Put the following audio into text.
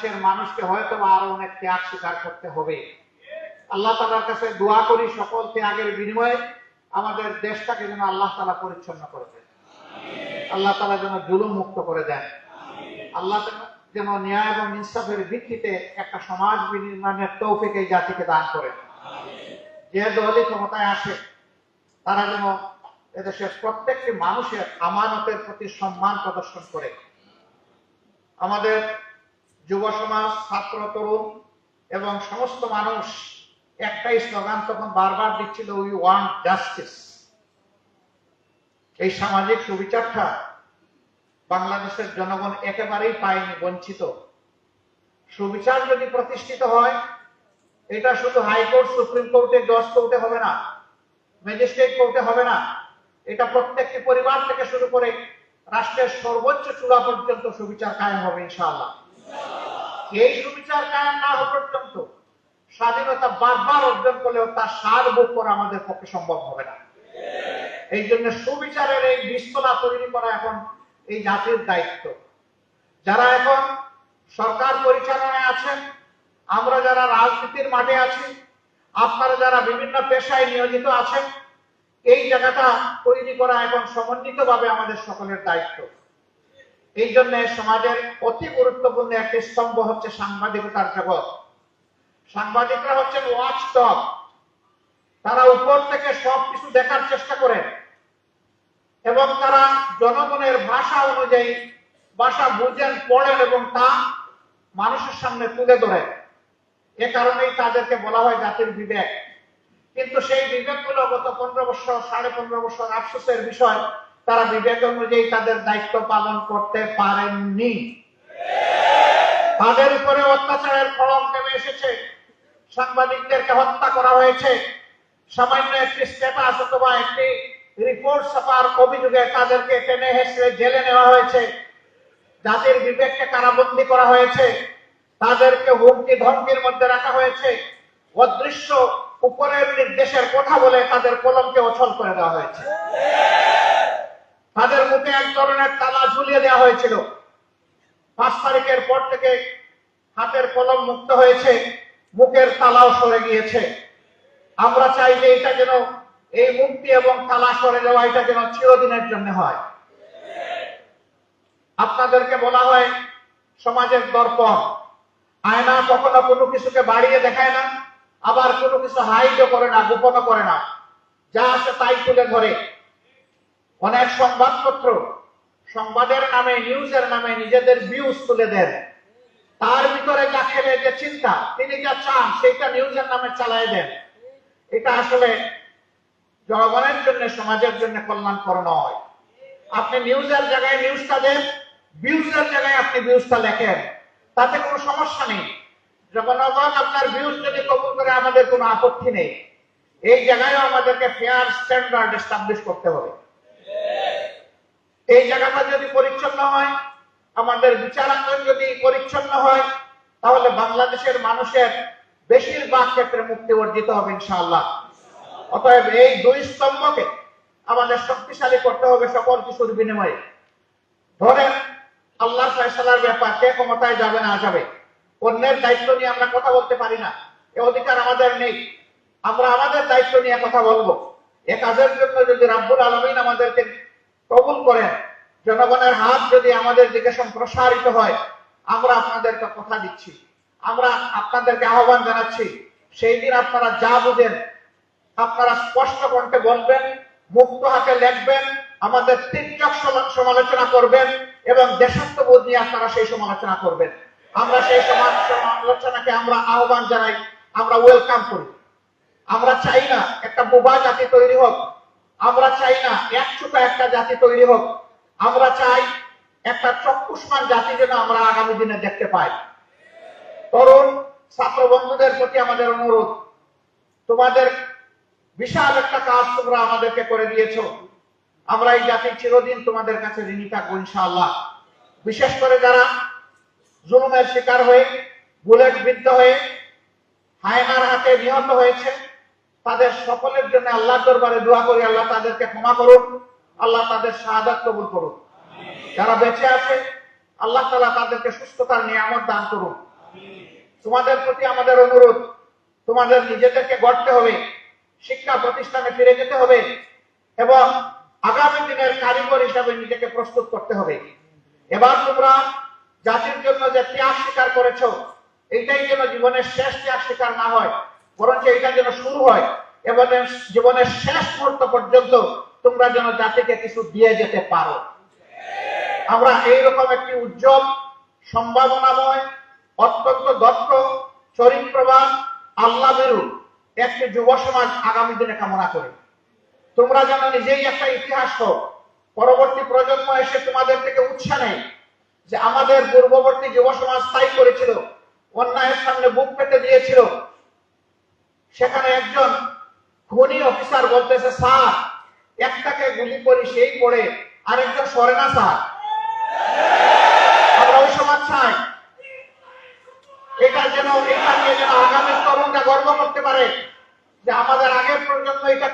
বাংলাদেশের মানুষকে হয়তো আরো অনেক ত্যাগ স্বীকার করতে হবে। আল্লাহ তাআলার কাছে দোয়া করি সকল ত্যাগের বিনিময়ে আমাদের দেশটাকে যেন আল্লাহ তাআলা পরিচ্ছন্ন করে দেন, আল্লাহ তাআলা যেন জুলুম মুক্ত করে দেন, আল্লাহ যেন ন্যায় এবং ইনসাফের ভিত্তিতে একটা সমাজ বিনির্মাণের তৌফিক এই জাতিকে দান করেন। যে দলই ক্ষমতায় আসে তারা যেন এদেশের প্রত্যেকটি মানুষের আমানতের প্রতি সম্মান প্রদর্শন করে। আমাদের যুব সমাজ, ছাত্র, তরুণ এবং সমস্ত মানুষ একটাই স্লোগান তখন বারবার দিচ্ছিল, উই ওয়ান্ট জাস্টিস। এই সামাজিক সুবিচারটা বাংলাদেশের জনগণ একেবারেই পায়নি, বঞ্চিত। সুবিচার যদি প্রতিষ্ঠিত হয়, এটা শুধু হাইকোর্ট, সুপ্রিম কোর্টে, জজ কোর্টে হবে না, ম্যাজিস্ট্রেট কোর্টে হবে না, এটা প্রত্যেকটি পরিবার থেকে শুরু করে রাষ্ট্রের সর্বোচ্চ চূড়া পর্যন্ত সুবিচার কায়েম হবে ইনশাআল্লাহ। এই সুবিচার কায়েম না হওয়া পর্যন্ত স্বাধীনতা বারবার অর্জন করলেও তার স্বাদ ভোগ করা আমাদের পক্ষে সম্ভব হবে না। এই জন্য সুবিচারের এই বীজতলা তৈরি করা এখন এই জাতির দায়িত্ব। যারা এখন সরকার পরিচালনায় আছেন, আমরা যারা রাজনীতির মাঠে আছি, আপনারা যারা বিভিন্ন পেশায় নিয়োজিত আছেন, এই জায়গাটা তৈরি করা এখন সমন্বিতভাবে আমাদের সকলের দায়িত্ব। এই জন্য সমাজের অতি গুরুত্বপূর্ণ একটি স্তম্ভ হচ্ছে সাংবাদিকতার জগৎ। সাংবাদিকরা হচ্ছেন ওয়াচ ডগ। তারা উপর থেকে সবকিছু দেখার চেষ্টা করেন এবং তারা জনগণের ভাষা অনুযায়ী ভাষা বুঝেন, পড়েন এবং তা মানুষের সামনে তুলে ধরেন। এ কারণেই তাদেরকে বলা হয় জাতির বিবেক। কিন্তু সেই বিবেকগুলো গত 15 বছর, 15.5 বছর আফসোসের বিষয়, তারা বিবেক অনুযায়ী তাদের দায়িত্ব পালন করতে পারেননি। তাদের উপরে অত্যাচারের ফলন নেমে এসেছে, সাংবাদিকদেরকে হত্যা করা হয়েছে, সামান্য একটি স্ট্যাটাস অথবা একটি রিপোর্ট ছাপার অভিযোগে তাদেরকে টেনে হেসড়ে জেলে নেওয়া হয়েছে, জাতির বিবেককে কারাবন্দী করা হয়েছে, তাদেরকে হুমকি ধমকির মধ্যে রাখা হয়েছে, অদৃশ্য উপরের নির্দেশের কথা বলে তাদের কলমকে অচল করে দেওয়া হয়েছে, তাদের মুখে এক ধরনের তালা ঝুলিয়ে দেওয়া হয়েছিল। 5 তারিখের পর থেকে হাতের কলম মুক্ত হয়েছে, মুখের তালাও সরে গিয়েছে। আমরা চাই যে এটা যেন, এই মুক্তি এবং তালা সরে যাওয়া, এটা যেন চিরদিনের জন্য হয়। আপনাদেরকে বলা হয় সমাজের দর্পণ। আয়না কখনো কোনো কিছুকে বাড়িয়ে দেখায় না, আবার কোনো কিছু হাইডও করে না, গোপনও করে না, যা আছে তাই তুলে ধরে। অনেক সংবাদপত্র সংবাদের নামে, নিউজের নামে নিজেদের ভিউজ তুলে দেন। তার ভিতরে যা খেলে যে চিন্তা, তিনি যা চান সেটা নিউজের নামে চালায় দেন। এটা আসলে জনগণের জন্য, সমাজের জন্য কল্যাণকর নয়। আপনি নিউজের জায়গায় নিউজটা দেন, ভিউজের জায়গায় আপনি ভিউজটা লেখেন, তাতে কোনো সমস্যা নেই। জনগণ আপনার ভিউজ যদি কবুল করে আমাদের কোনো আপত্তি নেই। এই জায়গায় আমাদেরকে ফেয়ার স্ট্যান্ডার্ড এস্টাবলিশ করতে হবে। এই জায়গাটা যদি পরিচ্ছন্ন হয়, আমাদের বিচারাঙ্গন যদি পরিচ্ছন্ন হয়, তাহলে বাংলাদেশের মানুষের বেশিরভাগ ক্ষেত্রে মুক্তি অর্জিত হবে ইনশাআল্লাহ। অতএব এই দুই স্তম্ভকে আমাদের শক্তিশালী করতে হবে সকল কিছুর বিনিময়ে। ধরেন আল্লাহর ফয়সালার ব্যাপার, কে ক্ষমতায় যাবে না যাবে, অন্যের দায়িত্ব নিয়ে আমরা কথা বলতে পারি না, এ অধিকার আমাদের নেই। আমরা আমাদের দায়িত্ব নিয়ে কথা বলবো। এ কাজের জন্য যদি রাব্বুল আলামিন আমাদেরকে কবুল করেন, জনগণের হাত যদি আমাদের দিকে সম্প্রসারিত হয়, আমরা আপনাদেরকে কথা দিচ্ছি, আমরা আপনাদেরকে আহ্বান জানাচ্ছি, সেই দিন আপনারা যা বুঝেন আপনারা স্পষ্ট কণ্ঠে বলবেন, মুক্ত হাতে লিখবেন, আমাদের তীর্যক সমালোচনা করবেন এবং দেশাত্মবোধ নিয়ে আপনারা সেই সমালোচনা করবেন। আমরা সেই সমালোচনাকে আমরা আহ্বান জানাই, আমরা ওয়েলকাম করি। আমরা চাই না একটা বোবা জাতি তৈরি হোক, আমরা চাই না একচুটা একটা জাতি তৈরি হোক, আমরা চাই একটা চক্ষুষ্মান জাতি যেন আমরা আগামী দিনে দেখতে পাই। তরুণ ছাত্র বন্ধুদের প্রতি আমাদের অনুরোধ, তোমাদের বিশাল একটা কাজ তোমরা আমাদেরকে করে দিয়েছো, আমরা এই জাতির চিরদিন তোমাদের কাছে ঋণী থাকবো ইনশাআল্লাহ। বিশেষ করে যারা জুলুমের শিকার হয়ে, বুলেট বিদ্ধ হয়ে, হায়নার হাতে নিহত হয়েছে, তাদের সকলের জন্য আল্লাহর দরবারে দোয়া করি, আল্লাহ তাদেরকে ক্ষমা করুন, আল্লাহ তাদের শাহাদাত কবুল করুন। যারা বেঁচে আছে, আল্লাহ তাআলা তাদেরকে সুস্থতার নিয়ামত দান করুন। তোমাদের প্রতি আমাদের অনুরোধ, তোমাদের নিজেদেরকে গড়তে হবে, শিক্ষা প্রতিষ্ঠানে ফিরে যেতে হবে এবং আগামী দিনের কারিগর হিসাবে নিজেকে প্রস্তুত করতে হবে। এবার তোমরা জাতির জন্য যে ত্যাগ স্বীকার করেছো, এইটাই যেন জীবনের শেষ ত্যাগ স্বীকার না হয়, বরঞ্চ এটা যেন শুরু হয় এবং জীবনের শেষ মুহূর্ত পর্যন্ত তোমরা যেন জাতিকে কিছু দিয়ে যেতে পারো। আমরা এইরকম একটি উজ্জ্বল, সম্ভাবনাময়, অত্যন্ত দক্ষ, চরিত্রবান, আল্লাহভীরু একটি যুব সমাজ আগামী দিনে কামনা করি। তোমরা যেন নিজেই একটা ইতিহাস হোক, পরবর্তী প্রজন্ম এসে তোমাদের থেকে উৎসাহ নেয় যে আমাদের পূর্ববর্তী যুব সমাজ তাই করেছিল, অন্যায়ের সামনে বুক পেতে দিয়েছিল। সেখানে একজন খুনি অফিসার বলতেছে, স্যার একটাকে গুলি করি সেই পড়ে, আরেকজন সরে না স্যার। আমরা ওই সমাজ চাই, এটা নিয়ে যেন আগামী তরুণরা গর্ব করতে পারে যে আমাদের আগের প্রজন্ম এটা করে